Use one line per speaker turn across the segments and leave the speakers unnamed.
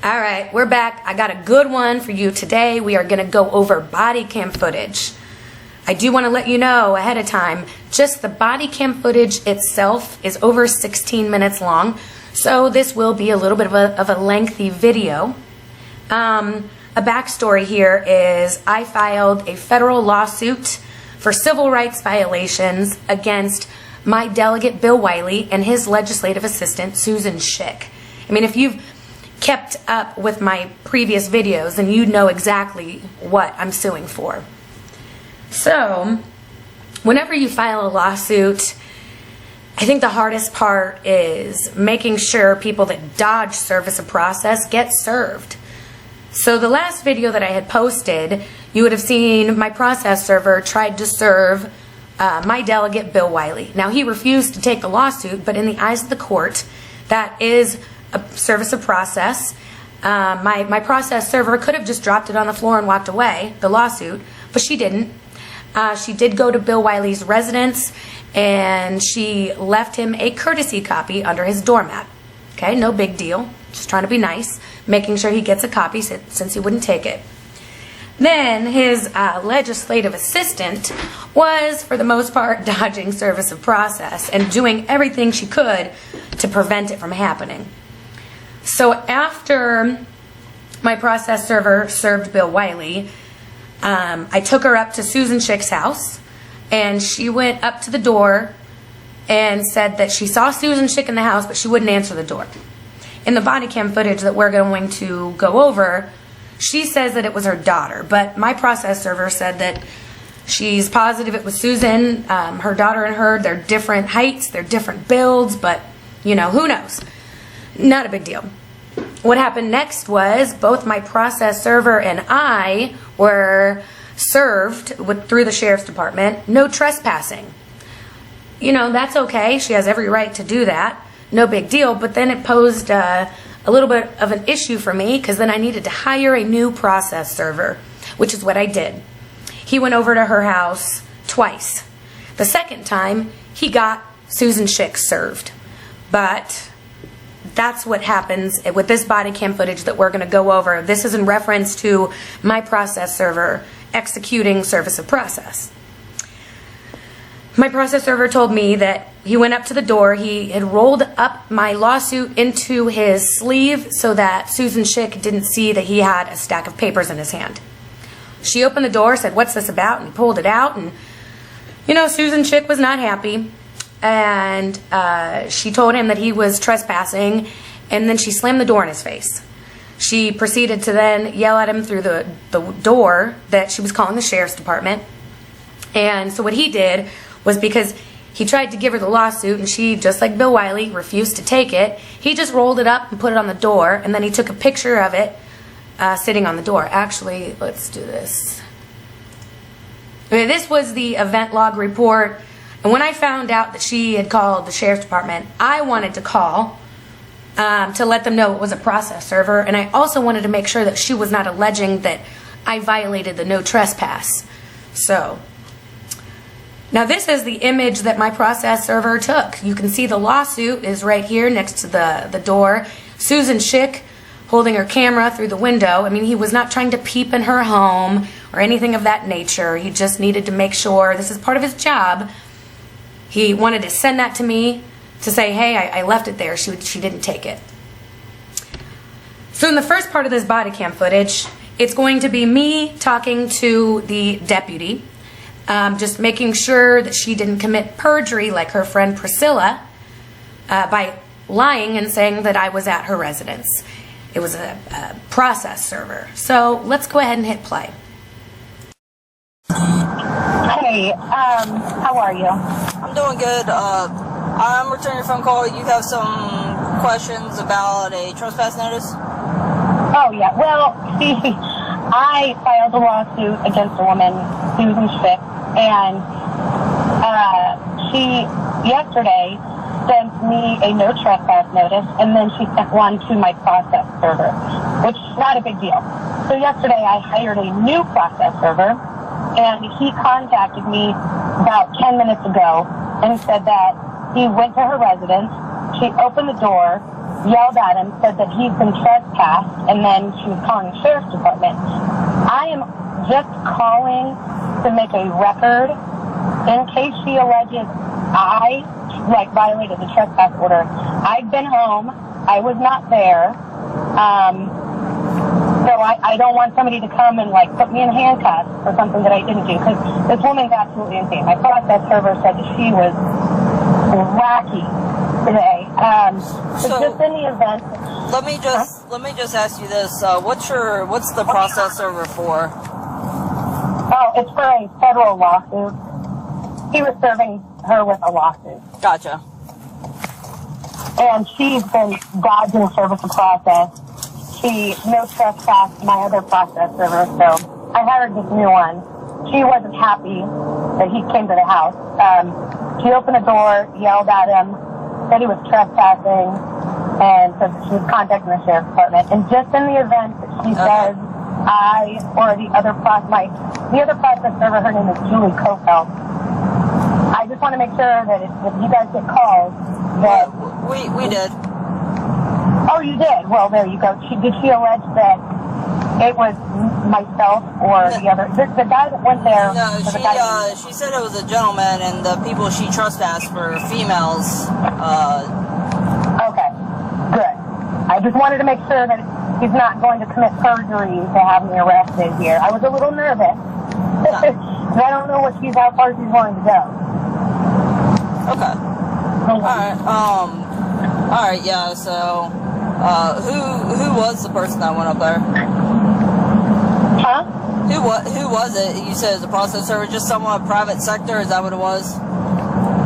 All right, we're back. I got a good one for you today. We are going to go over body cam footage. I do want to let you know ahead of time, just the body cam footage itself is over 16 minutes long, so this will be a little bit of a lengthy video. A backstory here is I filed a federal lawsuit for civil rights violations against my delegate Bill Wiley and his legislative assistant Susan Shick. I mean, if you've kept up with my previous videos, then you know exactly what I'm suing for. So, whenever you file a lawsuit, I think the hardest part is making sure people that dodge service of process get served. So the last video that I had posted, you would have seen my process server tried to serve my delegate Bill Wiley. Now, he refused to take the lawsuit, but in the eyes of the court, that is a service of process. My process server could have just dropped it on the floor and walked away, the lawsuit, but she didn't. She did go to Bill Wiley's residence and she left him a courtesy copy under his doormat. Okay, no big deal. Just trying to be nice, making sure he gets a copy since he wouldn't take it. Then his legislative assistant was, for the most part, dodging service of process and doing everything she could to prevent it from happening. So after my process server served Bill Wiley, I took her up to Susan Shick's house, and she went up to the door and said that she saw Susan Shick in the house, but she wouldn't answer the door. In the body cam footage that we're going to go over, she says that it was her daughter, but my process server said that she's positive it was Susan. Her daughter and her, they're different heights, they're different builds, but, you know, who knows? Not a big deal. What happened next was both my process server and I were served through the sheriff's department, no trespassing. You know, that's okay. She has every right to do that. No big deal. But then it posed a little bit of an issue for me because then I needed to hire a new process server, which is what I did. He went over to her house twice. The second time, he got Susan Shick served. But that's what happens with this body cam footage that we're going to go over. This is in reference to my process server executing service of process. My process server told me that he went up to the door, he had rolled up my lawsuit into his sleeve so that Susan Shick didn't see that he had a stack of papers in his hand. She opened the door, said, "What's this about?" and he pulled it out, and you know, Susan Shick was not happy. And she told him that he was trespassing, and then she slammed the door in his face. She proceeded to then yell at him through the door that she was calling the sheriff's department. And so what he did was, because he tried to give her the lawsuit and she, just like Bill Wiley, refused to take it, he just rolled it up and put it on the door, and then he took a picture of it sitting on the door. Actually, let's do this. Okay, this was the event log report. And when I found out that she had called the sheriff's department, I wanted to call to let them know it was a process server. And I also wanted to make sure that she was not alleging that I violated the no trespass. So, now this is the image that my process server took. You can see the lawsuit is right here next to the door. Susan Shick holding her camera through the window. I mean, he was not trying to peep in her home or anything of that nature. He just needed to make sure, this is part of his job. He wanted to send that to me to say, hey, I left it there. She didn't take it. So in the first part of this body cam footage, it's going to be me talking to the deputy, just making sure that she didn't commit perjury like her friend Priscilla by lying and saying that I was at her residence. It was a process server. So let's go ahead and hit play.
Hey, how are you?
I'm doing good. I'm returning your phone call. You have some questions about a trespass notice?
Oh, yeah. Well, see, I filed a lawsuit against a woman, Susan Shick, and she yesterday sent me a no trespass notice, and then she sent one to my process server, which is not a big deal. So yesterday I hired a new process server, and he contacted me about 10 minutes ago and said that he went to her residence, she opened the door, yelled at him, said that he's been trespassed, and then she was calling the sheriff's department. I am just calling to make a record in case she alleges I, violated the trespass order. I've been home. I was not there. So I don't want somebody to come and, put me in handcuffs for something that I didn't do, because this woman's absolutely insane. My process server said that she was wacky today. So just in the event...
Let me just ask you this. What's the process server for?
Oh, it's for a federal lawsuit. He was serving her with a lawsuit.
Gotcha.
And she's been dodging service of process. She no trespassed my other process server, so I hired this new one. She wasn't happy that he came to the house. She opened the door, yelled at him, said he was trespassing, and said she was contacting the sheriff's department. And just in the event that she says I or the other process server, her name is Julie Kofeld. I just want to make sure that if you guys get calls, that
we did.
Oh, you did? Well, there you go. Did she allege that it was myself or the other? The guy that went there...
No, she said it was a gentleman, and the people she trespassed were females.
Okay, good. I just wanted to make sure that he's not going to commit perjury to have me arrested here. I was a little nervous. I don't know how far she's willing to go.
Okay. Alright, yeah, so... who was the person that went up there?
Huh?
Who was it? You said it was a process server, just someone private sector, is that what it was?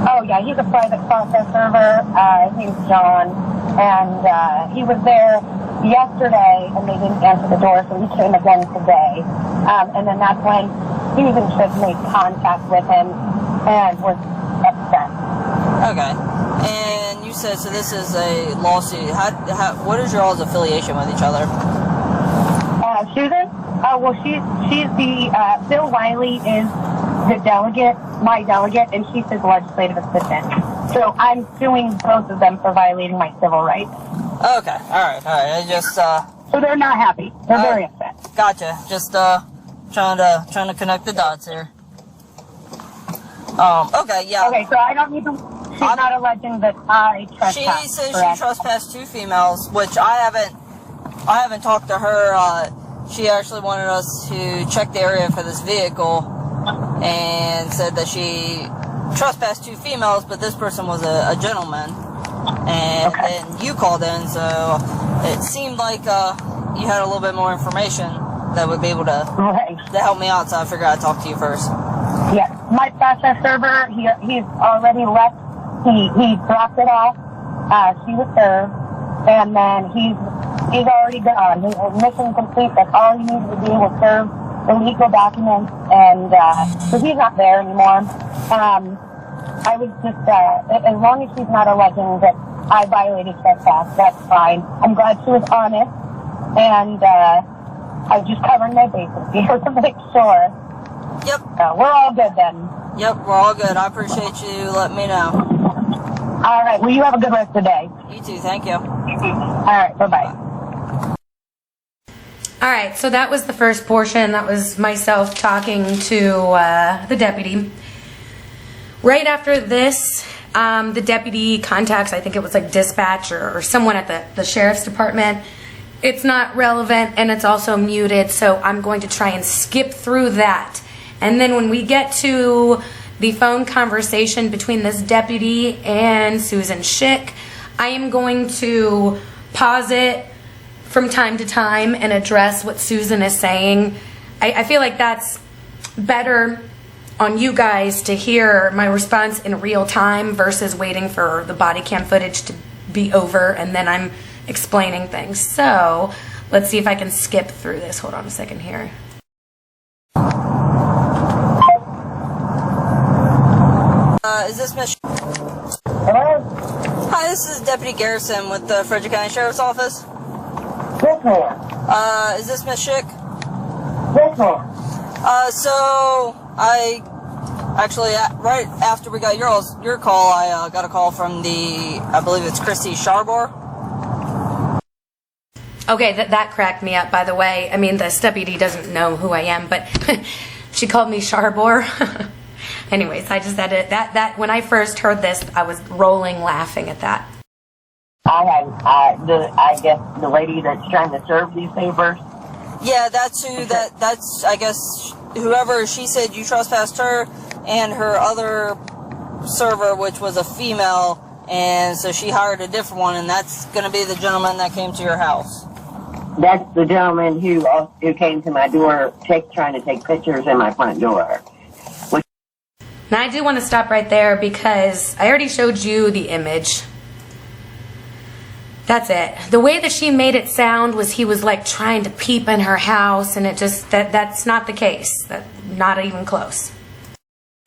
Oh yeah, he's a private process server. His name's John, and he was there yesterday, and they didn't answer the door, so he came again today. And then that's when Susan Shick made contact with him and was upset.
Okay. And you said, so this is a lawsuit. What is your all's affiliation with each other?
Susan? Oh, well, she's the, Bill Wiley is the delegate, my delegate, and she's his legislative assistant. So I'm suing both of them for violating my civil rights.
Okay, alright. I just,
So they're not happy. They're very upset.
Gotcha. Just, trying to connect the dots here. Okay, yeah.
Okay, so I don't need to... She's not alleging that I trespassed.
She says she trespassed 2 females, which I haven't talked to her. She actually wanted us to check the area for this vehicle and said that she trespassed 2 females, but this person was a gentleman. And then you called in, so it seemed like you had a little bit more information that would be able to help me out, so I figured I'd talk to you first.
Yes, my process server, he's already left. He dropped it off. She was served, and then he's already gone. Mission complete. That's all he needed to do was serve the legal documents, and so he's not there anymore. I was just, as long as she's not alleging that I violated trespass, that's fine. I'm glad she was honest, and I was just covering my bases here to make sure.
Yep.
We're all good then.
Yep, we're all good. I appreciate you letting me know.
All right. Well, you have a good rest of the day.
You too. Thank you.
All right. Bye-bye.
All right, so that was the first portion. That was myself talking to the deputy. Right after this, the deputy contacts, I think it was dispatch or someone at the sheriff's department. It's not relevant, and it's also muted, so I'm going to try and skip through that. And then when we get to the phone conversation between this deputy and Susan Shick, I am going to pause it from time to time and address what Susan is saying. I feel like that's better on you guys to hear my response in real time versus waiting for the body cam footage to be over and then I'm explaining things. So let's see if I can skip through this. Hold on a second here.
Is this Miss?
Hello?
Hi, this is Deputy Garrison with the Frederick County Sheriff's Office.
Yes, ma'am.
Is this Miss Shick?
Yes, ma'am.
So I actually right after we got your call, I got a call from I believe it's Christy Sharbor.
Okay, that cracked me up, by the way. I mean, this deputy doesn't know who I am, but she called me Charbor. Anyways, I just had that when I first heard this, I was rolling laughing at that.
I guess the lady that's trying to serve these papers.
Yeah, that's who. That's I guess whoever she said you trespassed her and her other server, which was a female, and so she hired a different one, and that's going to be the gentleman that came to your house.
That's the gentleman who came to my door trying to take pictures in my front door.
Now, I do want to stop right there because I already showed you the image. That's it. The way that she made it sound was he was like trying to peep in her house, and it just, that's not the case. Not even close.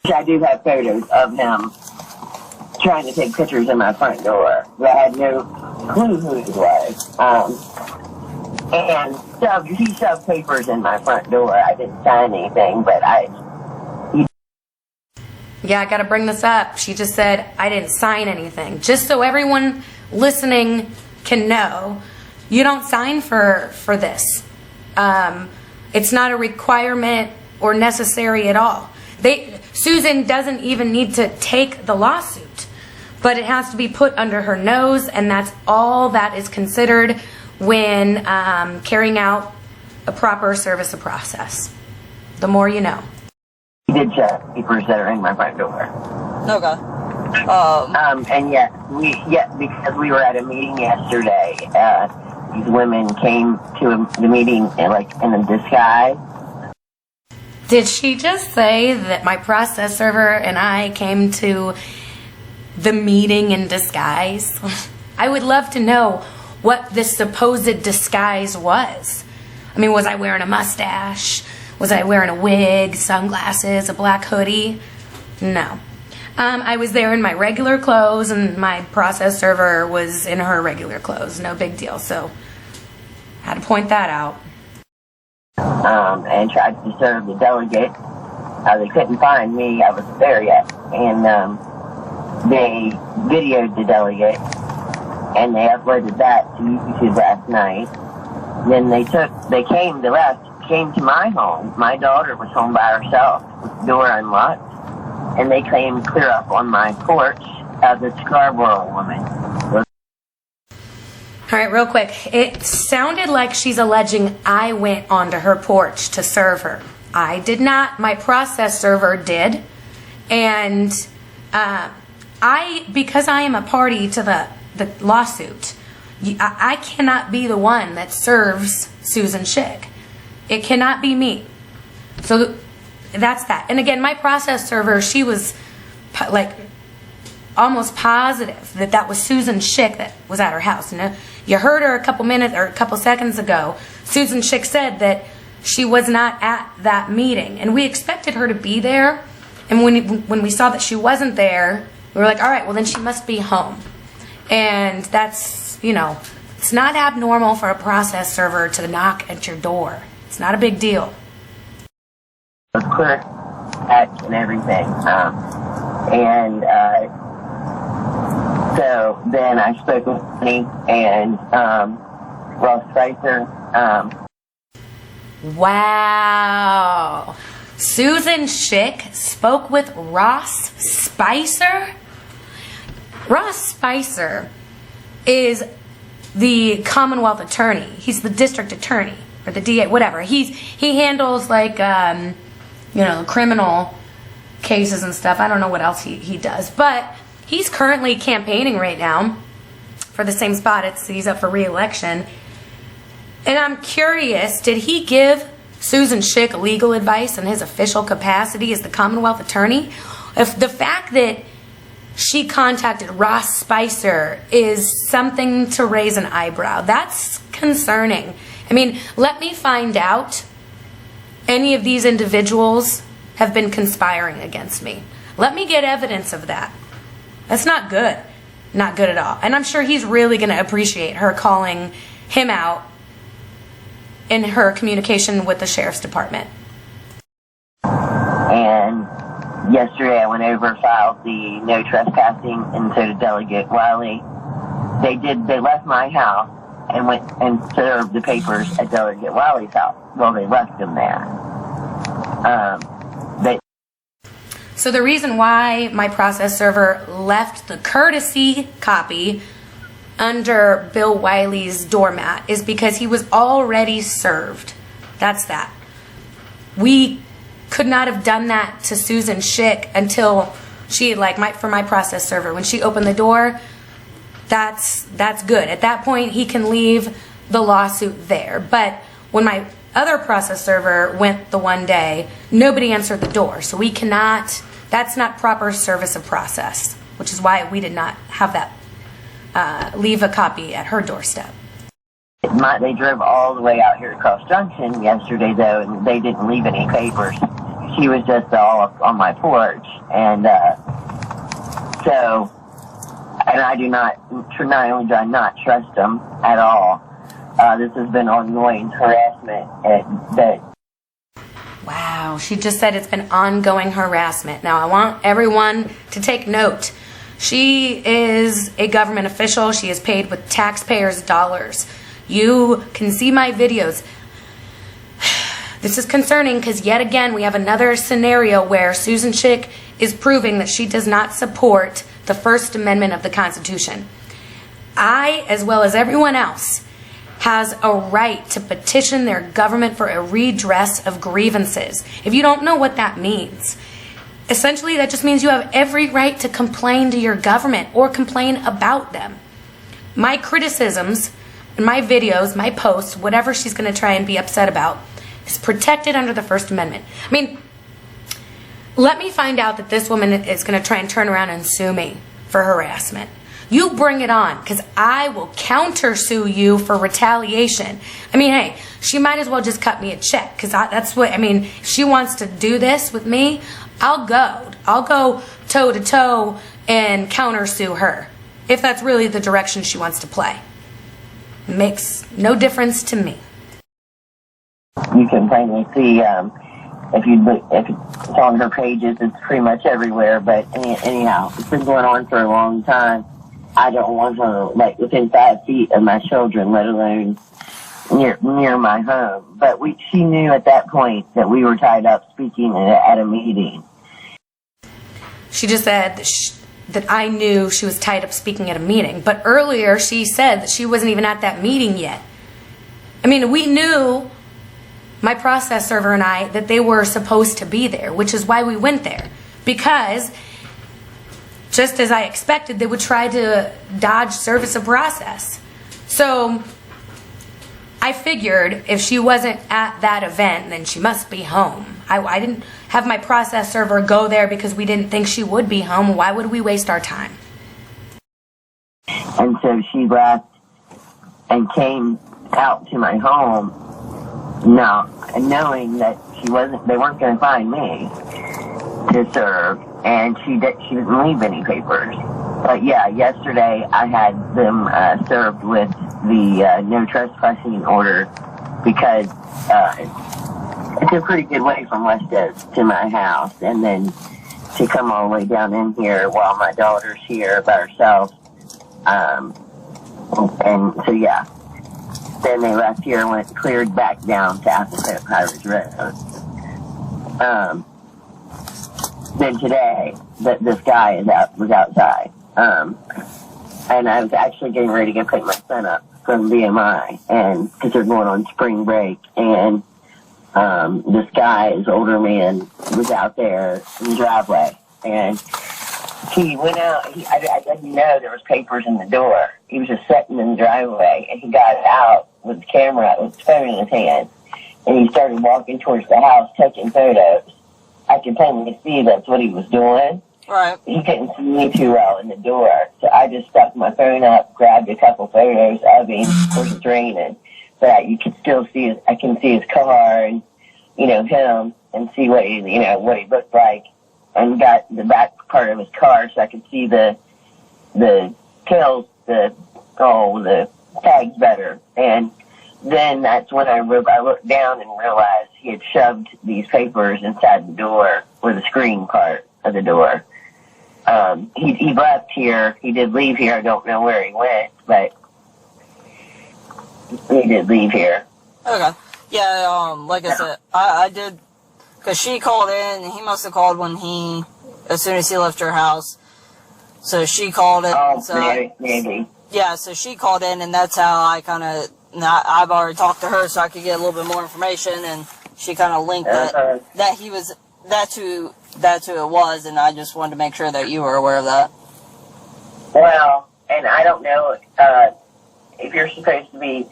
I do have photos of him trying to take pictures in my front door. But I had no clue who he was. And he shoved papers in my front door. I didn't sign anything, but
Yeah, I got to bring this up. She just said, I didn't sign anything. Just so everyone listening can know, you don't sign for this. It's not a requirement or necessary at all. Susan doesn't even need to take the lawsuit, but it has to be put under her nose, and that's all that is considered when carrying out a proper service of process. The more you know.
he did check papers that are in my front door.
Okay.
And because we were at a meeting yesterday, these women came to the meeting in a disguise.
Did she just say that my process server and I came to the meeting in disguise? I would love to know what this supposed disguise was. I mean, was I wearing a mustache? Was I wearing a wig, sunglasses, a black hoodie? No. I was there in my regular clothes, and my process server was in her regular clothes. No big deal. So, had to point that out.
And tried to serve the delegate. They couldn't find me. I wasn't there yet. And they videoed the delegate, and they uploaded that to YouTube last night. Then they came to my home. My daughter was home by herself with the door unlocked, and they came clear up on my porch as a Scarborough woman.
All right, real quick. It sounded like she's alleging I went onto her porch to serve her. I did not. My process server did. And because I am a party to the lawsuit, I cannot be the one that serves Susan Shick. It cannot be me. So that's that. And again, my process server, she was almost positive that was Susan Shick that was at her house. You heard her a couple seconds ago. Susan Shick said that she was not at that meeting, and we expected her to be there. And when we saw that she wasn't there, we were like, all right, well then she must be home. And that's, it's not abnormal for a process server to knock at your door. It's not a big deal.
It was clear act and everything. So then I spoke with Penny and Ross Spicer.
Wow. Susan Shick spoke with Ross Spicer? Ross Spicer is the Commonwealth attorney. He's the district attorney or the DA, whatever. He handles criminal cases and stuff. I don't know what else he does, but he's currently campaigning right now for the same spot. He's up for re-election. And I'm curious, did he give Susan Shick legal advice in his official capacity as the Commonwealth attorney? If the fact that she contacted Ross Spicer is something to raise an eyebrow. That's concerning. I mean, let me find out any of these individuals have been conspiring against me. Let me get evidence of that. That's not good. Not good at all. And I'm sure he's really going to appreciate her calling him out in her communication with the sheriff's department.
And yesterday I went over, filed the no trespassing, and so did Delegate Wiley. They left my house and went and served the papers at Delegate Wiley's house. Well, they left them there.
So the reason why my process server left the courtesy copy under Bill Wiley's doormat is because he was already served. That's that. We could not have done that to Susan Shick until she, for my process server, when she opened the door, that's good. At that point, he can leave the lawsuit there. But when my other process server went the one day, nobody answered the door. So we cannot, that's not proper service of process, which is why we did not have that leave a copy at her doorstep.
They drove all the way out here to Cross Junction yesterday, though, and they didn't leave any papers. She was just all up on my porch, and I do not only do I not trust them at all, this has been ongoing harassment that.
Wow, she just said it's been ongoing harassment. Now, I want everyone to take note. She is a government official. She is paid with taxpayers' dollars. You can see my videos. This is concerning because yet again we have another scenario where Susan Shick is proving that she does not support the First Amendment of the Constitution. I, as well as everyone else, has a right to petition their government for a redress of grievances. If you don't know what that means, essentially that just means you have every right to complain to your government or complain about them. My criticisms, my videos, my posts, whatever she's going to try and be upset about, is protected under the First Amendment. I mean, let me find out that this woman is going to try and turn around and sue me for harassment. You bring it on, because I will counter-sue you for retaliation. I mean, hey, she might as well just cut me a check, because that's what, I mean, if she wants to do this with me, I'll go toe-to-toe and counter-sue her, if that's really the direction she wants to play. It makes no difference to me.
You can plainly see, if it's on her pages, it's pretty much everywhere, but anyhow, it's been going on for a long time. I don't want her, within 5 feet of my children, let alone near my home. But she knew at that point that we were tied up speaking at a meeting.
She just said that I knew she was tied up speaking at a meeting. But earlier she said that she wasn't even at that meeting yet. I mean, we knew, my process server and I, that they were supposed to be there, which is why we went there. Because, just as I expected, they would try to dodge service of process. So, I figured if she wasn't at that event, then she must be home. I didn't have my process server go there because we didn't think she would be home. Why would we waste our time?
And so she left and came out to my home, knowing that they weren't going to find me to serve, and she didn't leave any papers. But yeah, yesterday I had them served with the no trespassing order because it's a pretty good way from West Oaks to my house, and then to come all the way down in here while my daughter's here by herself. And so yeah, then they left here and cleared back down to Asst Pirates Road. Then today, this guy was outside. And I was actually getting ready to go pick my son up from VMI, and because they're going on spring break, and this guy, this older man, was out there in the driveway, and he went out. I didn't know there was papers in the door. He was just sitting in the driveway, and he got out with the camera, with his phone in his hand, and he started walking towards the house, taking photos. I could plainly see that's what he was doing.
Right.
He couldn't see me too well in the door, so I just stuck my phone up, grabbed a couple photos of him. Of course, it's raining, but you can still see I can see his car and, him, and see what he looked like, and got the back part of his car so I could see the tails, the tags better. And then that's when I looked down and realized he had shoved these papers inside the door, or the screen part of the door. He left here. He did leave here. I don't know where he went, but needed to leave here.
Okay. Yeah, like I said, I did, because she called in, and he must have called as soon as he left her house. So she called in.
Oh,
so
maybe.
Yeah, so she called in, and that's how I kind of, I've already talked to her so I could get a little bit more information, and she kind of linked that he was, that's who it was, and I just wanted to make sure that you were aware of that.
Well, and I don't know if you're supposed to be,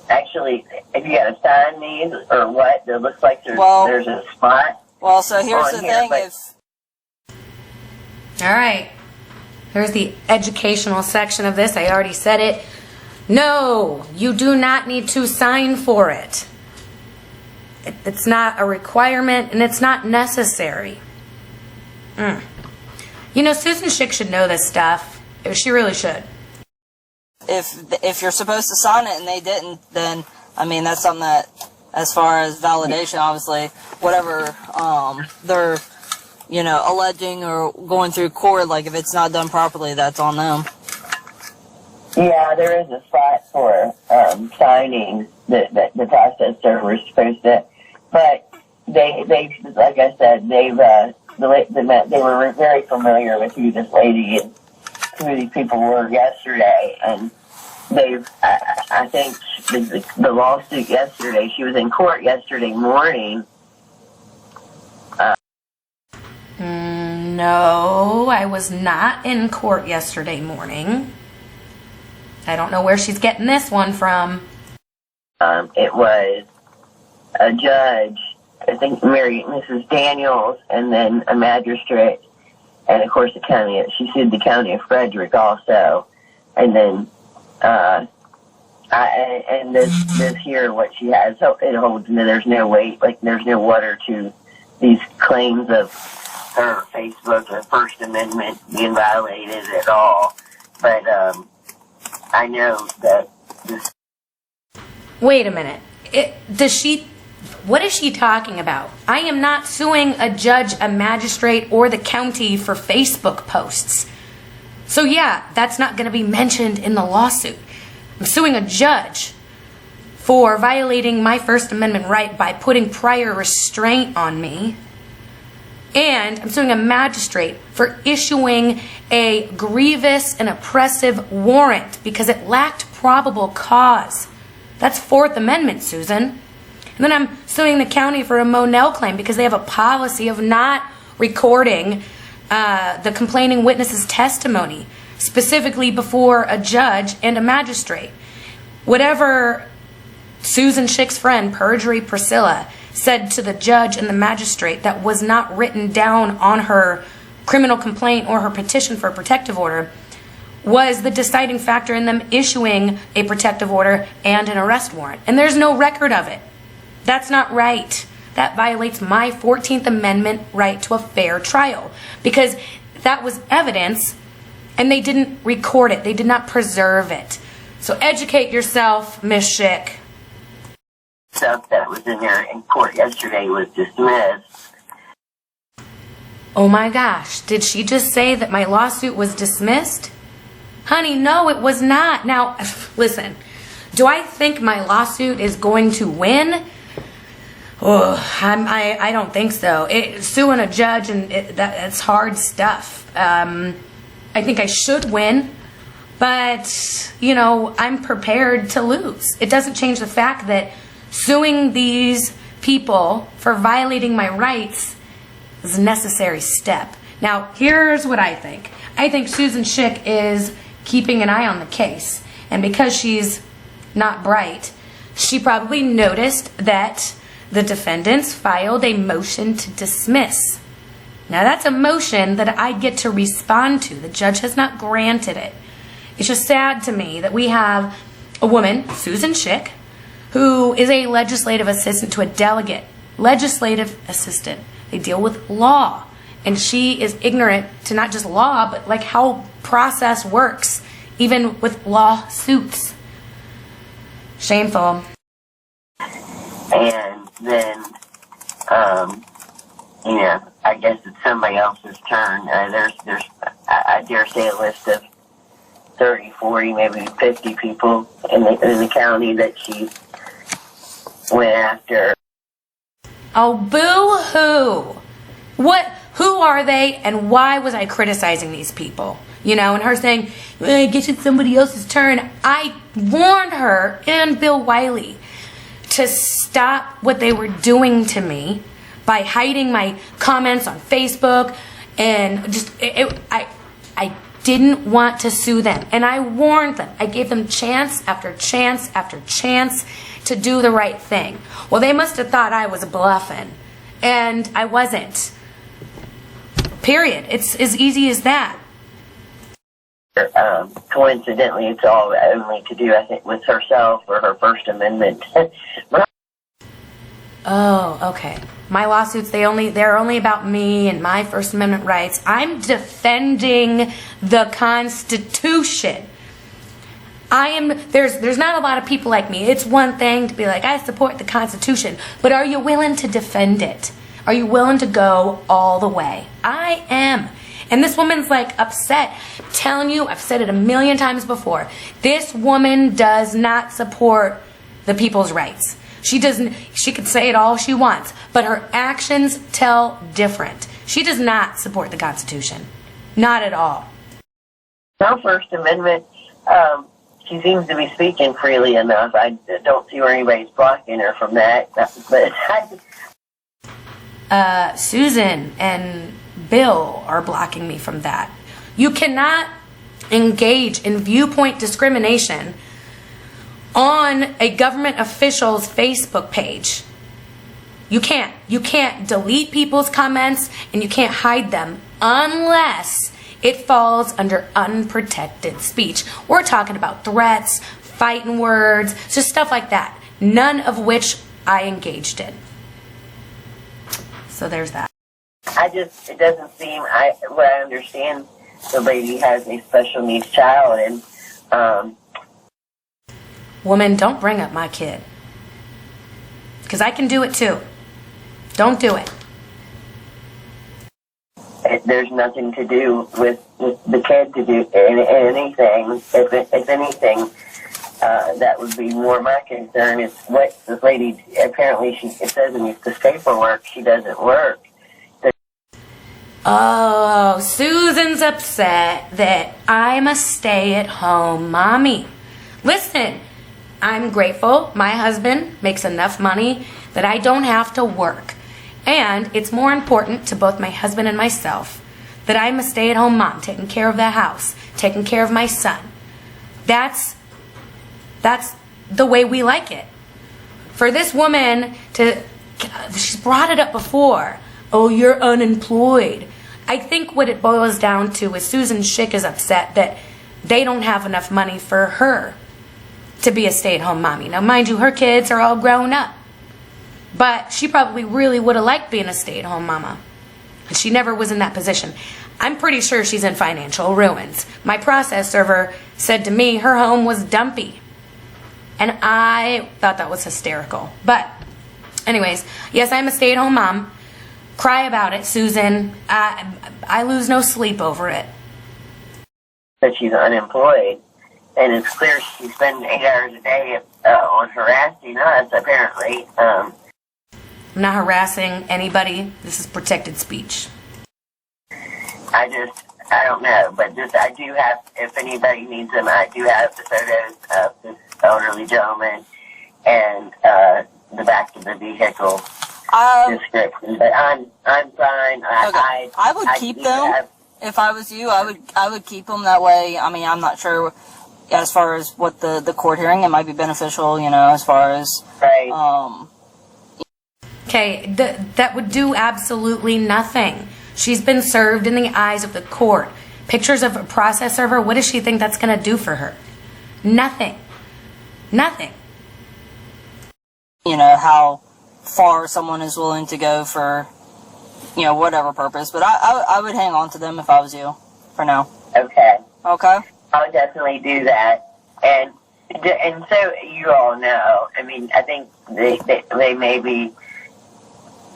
actually, if you got to sign these or what, it looks like there's a spot.
Well, so here's the thing,
All right. Here's the educational section of this. I already said it. No, you do not need to sign for it. It's not a requirement, and it's not necessary. You know, Susan Shick should know this stuff. She really should.
If you're supposed to sign it and they didn't, then, I mean, that's something that, as far as validation, obviously, whatever they're, alleging or going through court, like, if it's not done properly, that's on them.
Yeah, there is a spot for signing that the process server is supposed to, but they like I said, they were very familiar with who this lady and who these people were yesterday, and I think the lawsuit yesterday, she was in court yesterday morning.
No, I was not in court yesterday morning. I don't know where she's getting this one from.
It was a judge, I think Mrs. Daniels, and then a magistrate, and of course she sued the county of Frederick also, and then this here, what she has, so it holds, there's no weight, like there's no water to these claims of her Facebook or First Amendment being violated at all. But I know that this.
Wait a minute. What is she talking about? I am not suing a judge, a magistrate, or the county for Facebook posts. So yeah, that's not going to be mentioned in the lawsuit. I'm suing a judge for violating my First Amendment right by putting prior restraint on me. And I'm suing a magistrate for issuing a grievous and oppressive warrant because it lacked probable cause. That's Fourth Amendment, Susan. And then I'm suing the county for a Monell claim because they have a policy of not recording the complaining witness's testimony, specifically before a judge and a magistrate. Whatever Susan Shick's friend, Perjury Priscilla, said to the judge and the magistrate that was not written down on her criminal complaint or her petition for a protective order was the deciding factor in them issuing a protective order and an arrest warrant. And there's no record of it. That's not right. That violates my 14th Amendment right to a fair trial because that was evidence and they didn't record it. They did not preserve it. So educate yourself, Miss Shick.
Stuff that was in there in court yesterday was dismissed.
Oh my gosh, did she just say that my lawsuit was dismissed? Honey, no, it was not. Now, listen, do I think my lawsuit is going to win? Oh, I don't think so. Suing a judge, and that's hard stuff. I think I should win, but, I'm prepared to lose. It doesn't change the fact that suing these people for violating my rights is a necessary step. Now, here's what I think. I think Susan Shick is keeping an eye on the case. And because she's not bright, she probably noticed that the defendants filed a motion to dismiss. Now, that's a motion that I get to respond to. The judge has not granted it. It's just sad to me that we have a woman, Susan Shick, who is a legislative assistant to a delegate. Legislative assistant. They deal with law. And she is ignorant to not just law, but like how process works, even with lawsuits. Shameful.
And then, I guess it's somebody else's turn. There's I dare say a list of 30, 40, maybe 50 people in the county that she went after.
Oh, boo-hoo. Who are they, and why was I criticizing these people? You know, and her saying, I guess it's somebody else's turn. I warned her and Bill Wiley to stop what they were doing to me by hiding my comments on Facebook, and just, I didn't want to sue them, and I warned them. I gave them chance after chance after chance to do the right thing. Well, they must have thought I was bluffing, and I wasn't. Period. It's as easy as that.
Coincidentally, it's all only to do, I think, with herself or her First Amendment.
Oh, okay. My lawsuits, they're only about me and my First Amendment rights. I'm defending the Constitution. There's not a lot of people like me. It's one thing to be like, I support the Constitution, but are you willing to defend it? Are you willing to go all the way? I am. And this woman's like upset. I'm telling you, I've said it a million times before. This woman does not support the people's rights. She could say it all she wants, but her actions tell different. She does not support the Constitution. Not at all.
Her First Amendment, she seems to be speaking freely enough. I don't see where anybody's blocking her from that. But
Susan and Bill are blocking me from that. You cannot engage in viewpoint discrimination on a government official's Facebook page. You can't. You can't delete people's comments, and you can't hide them unless it falls under unprotected speech. We're talking about threats, fighting words, just stuff like that. None of which I engaged in. So there's that.
It doesn't seem, what I understand, the lady has a special needs child, and,
Woman, don't bring up my kid. Because I can do it too. Don't do it.
There's nothing to do with the kid to do anything. If anything, that would be more my concern. It's what this lady, apparently it says in the paperwork she doesn't work.
Oh, Susan's upset that I'm a stay-at-home mommy. Listen, I'm grateful my husband makes enough money that I don't have to work. And it's more important to both my husband and myself that I'm a stay-at-home mom, taking care of the house, taking care of my son. That's the way we like it. For this woman she's brought it up before. Oh, you're unemployed. I think what it boils down to is Susan Shick is upset that they don't have enough money for her to be a stay-at-home mommy. Now, mind you, her kids are all grown up. But she probably really would have liked being a stay-at-home mama. And she never was in that position. I'm pretty sure she's in financial ruins. My process server said to me her home was dumpy. And I thought that was hysterical. But anyways, yes, I'm a stay-at-home mom. Cry about it, Susan. I lose no sleep over it.
That she's unemployed. And it's clear she's spending 8 hours a day on harassing us, apparently.
I'm not harassing anybody. This is protected speech.
I don't know. But I do have, if anybody needs them, I do have the photos of this elderly gentleman and the back of the vehicle description. But I'm fine.
Okay. I would keep them. If I was you, I would keep them that way. I mean, I'm not sure as far as what the court hearing, it might be beneficial, as far as
right.
Okay, that would do absolutely nothing. She's been served in the eyes of the court. Pictures of a process server, what does she think that's going to do for her? Nothing. Nothing.
How far someone is willing to go for, whatever purpose. But I would hang on to them if I was you, for now.
Okay.
Okay?
I would definitely do that. And so you all know, I mean, I think they may be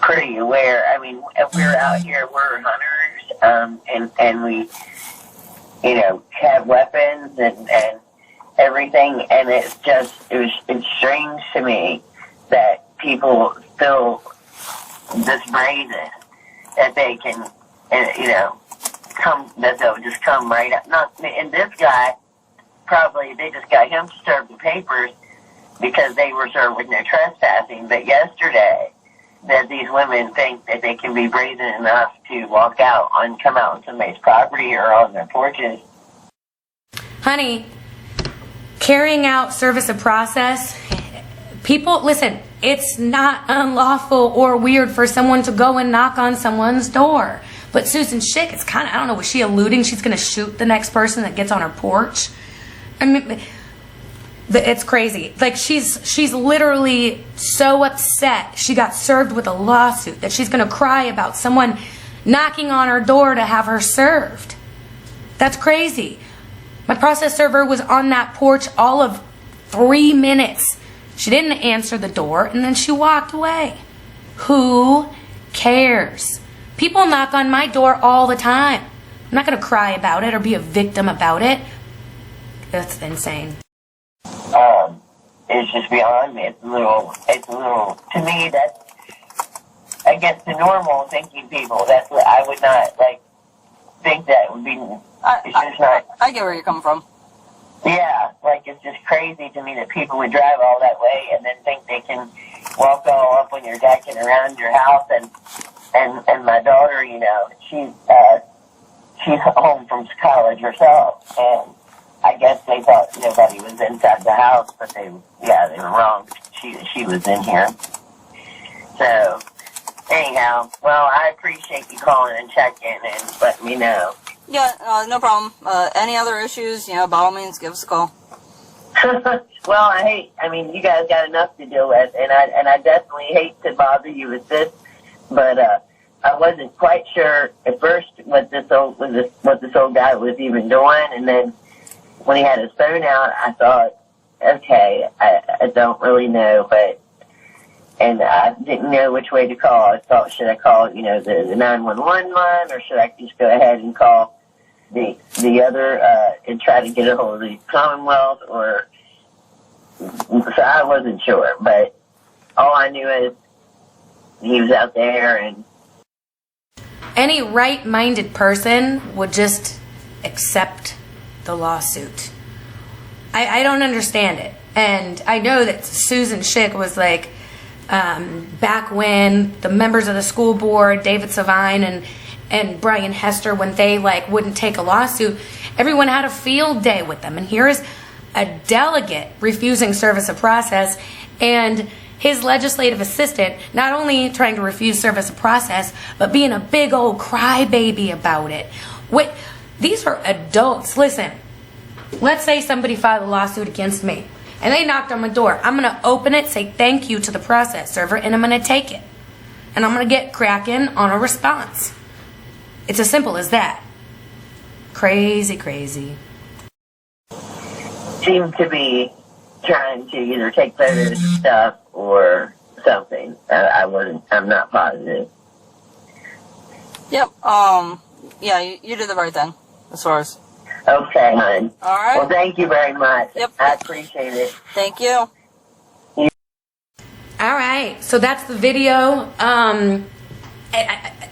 pretty aware. I mean, if we're out here, we're hunters, and we, have weapons and everything, and it's strange to me that people still this brazen that they can, that they'll just come right up. And this guy, probably they just got him to serve the papers because they were served with no trespassing. But yesterday, that these women think that they can be brazen enough to come out on somebody's property or on their porches.
Honey, carrying out service of process, people, listen, it's not unlawful or weird for someone to go and knock on someone's door. But Susan Shick, it's kind of, I don't know, was she alluding she's going to shoot the next person that gets on her porch? I mean, it's crazy. Like, she's literally so upset she got served with a lawsuit that she's going to cry about someone knocking on her door to have her served. That's crazy. My process server was on that porch all of 3 minutes. She didn't answer the door, and then she walked away. Who cares? People knock on my door all the time. I'm not going to cry about it or be a victim about it. That's insane.
It's just beyond me. It's a little, to me, that's against the normal thinking people. That's what I would not, think that would be, it's just not.
I get where you're coming from.
Yeah, it's just crazy to me that people would drive all that way and then think they can walk all up on your deck and around your house. And my daughter, she's home from college herself, and I guess they thought nobody was inside the house, but they were wrong. She was in here. So, anyhow, well, I appreciate you calling and checking and letting me know.
Yeah, no problem. Any other issues, by all means, give us a call.
Well, you guys got enough to deal with, and I definitely hate to bother you with this, but I wasn't quite sure at first what this old guy was even doing, and then when he had his phone out, I thought, okay, I don't really know, and I didn't know which way to call. I thought, should I call, the 911 line, or should I just go ahead and call the other, and try to get a hold of the Commonwealth, so I wasn't sure, but all I knew is he was out there, and
any right-minded person would just accept the lawsuit. I don't understand it. And I know that Susan Shick was back when the members of the school board, David Savine and Brian Hester, when they wouldn't take a lawsuit, everyone had a field day with them. And here's a delegate refusing service of process, and his legislative assistant not only trying to refuse service of process, but being a big old crybaby about it. These are adults. Listen, let's say somebody filed a lawsuit against me, and they knocked on my door. I'm going to open it, say thank you to the process server, and I'm going to take it. And I'm going to get cracking on a response. It's as simple as that. Crazy, crazy.
Seem to be trying to either take photos of stuff or something. I'm not positive.
Yep, yeah, you did the right thing, as far as.
Okay, hon.
All right.
Well, thank you very much.
Yep.
I appreciate it.
Thank you.
All right, so that's the video.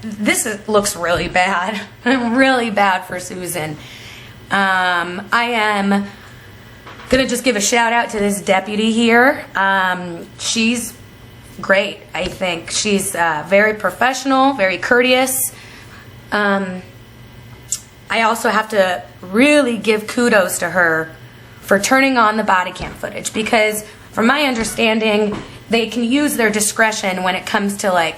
This looks really bad. Really bad for Susan. I am going to just give a shout out to this deputy here. She's great, I think. She's very professional, very courteous. I also have to really give kudos to her for turning on the body cam footage, because from my understanding, they can use their discretion when it comes to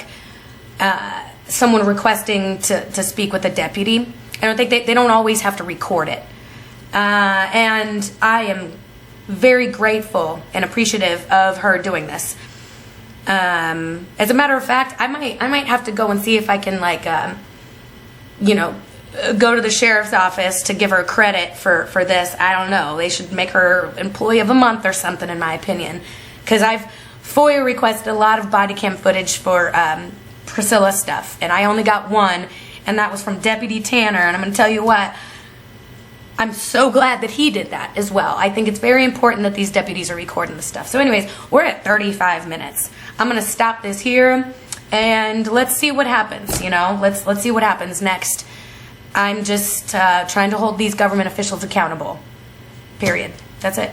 someone requesting to speak with a deputy. I don't think they don't always have to record it. And I am very grateful and appreciative of her doing this. As a matter of fact, I might have to go and see if I can go to the sheriff's office to give her credit for this. I don't know. They should make her employee of the month or something, in my opinion, because I've FOIA requested a lot of body cam footage for Priscilla stuff, and I only got one, and that was from Deputy Tanner. And I'm going to tell you what, I'm so glad that he did that as well. I think it's very important that these deputies are recording the stuff. So anyways, we're at 35 minutes. I'm going to stop this here and let's see what happens, you know. Let's see what happens next. I'm just trying to hold these government officials accountable. Period. That's it.